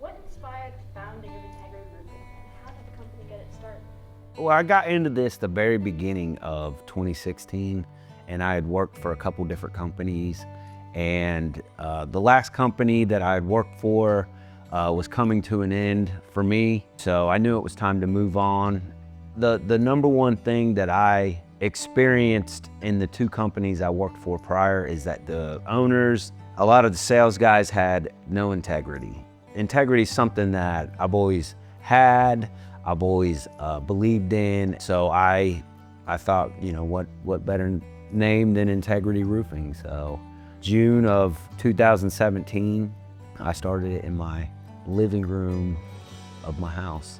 What inspired the founding of Integrity Roofing, and how did the company get its start? Well, I got into this the very beginning of 2016, and I had worked for a couple different companies. And the last company that I had worked for was coming to an end for me, so I knew it was time to move on. The number one thing that I experienced in the two companies I worked for prior is that the owners, a lot of the sales guys had no integrity. Integrity is something that I've always had, I've always believed in. So I thought, you know, what better name than Integrity Roofing? So June of 2017, I started it in my living room of my house.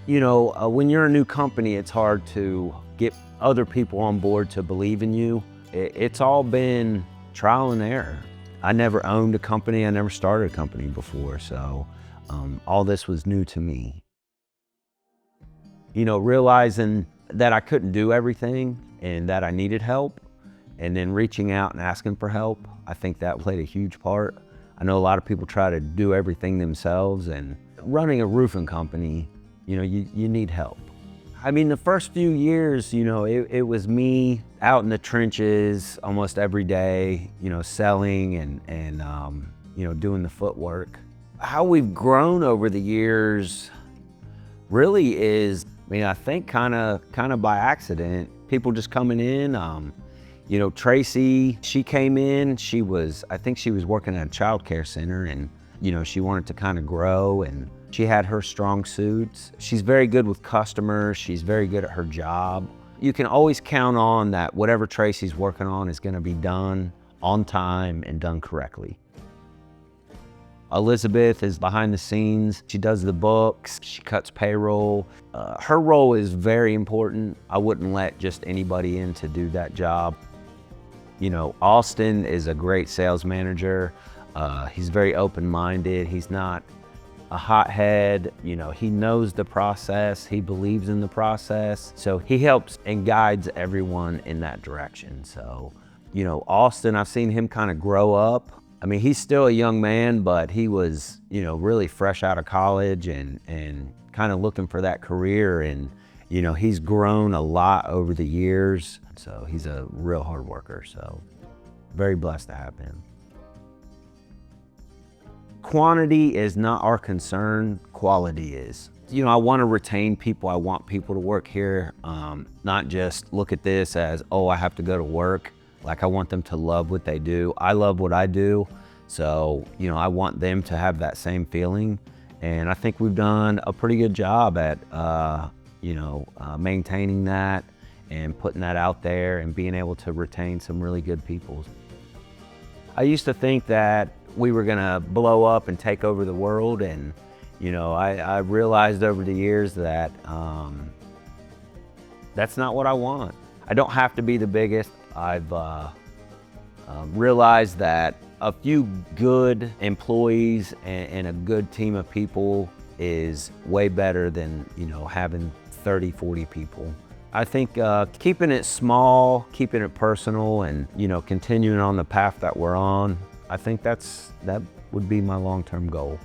You know, when you're a new company, it's hard to get other people on board to believe in you. It's all been trial and error. I never owned a company, I never started a company before, so all this was new to me. You know, realizing that I couldn't do everything and that I needed help, and then reaching out and asking for help, I think that played a huge part. I know a lot of people try to do everything themselves, and running a roofing company, you know, you need help. I mean, the first few years, you know, it was me out in the trenches almost every day, you know, selling and you know, doing the footwork. How we've grown over the years really is, I mean, I think kind of by accident. People just coming in. You know, Tracy, she came in. I think she was working at a child care center, and you know, she wanted to kind of grow, and she had her strong suits. She's very good with customers. She's very good at her job. You can always count on that whatever Tracy's working on is going to be done on time and done correctly. Elizabeth is behind the scenes. She does the books, she cuts payroll. Her role is very important. I wouldn't let just anybody in to do that job. You know, Austin is a great sales manager. He's very open-minded. He's not a hothead. You know, he knows the process. He believes in the process. So he helps and guides everyone in that direction. So, you know, Austin, I've seen him kind of grow up. I mean, he's still a young man, but he was, you know, really fresh out of college and kind of looking for that career. And, you know, he's grown a lot over the years. So he's a real hard worker. So very blessed to have him. Quantity is not our concern, quality is. You know, I want to retain people. I want people to work here, not just look at this as, oh, I have to go to work. Like, I want them to love what they do. I love what I do. So, you know, I want them to have that same feeling. And I think we've done a pretty good job at, you know, maintaining that and putting that out there and being able to retain some really good people. I used to think that we were gonna blow up and take over the world. And, you know, I realized over the years that that's not what I want. I don't have to be the biggest. I've realized that a few good employees and a good team of people is way better than, you know, having 30, 40 people. I think keeping it small, keeping it personal, and, you know, continuing on the path that we're on, I think that would be my long-term goal.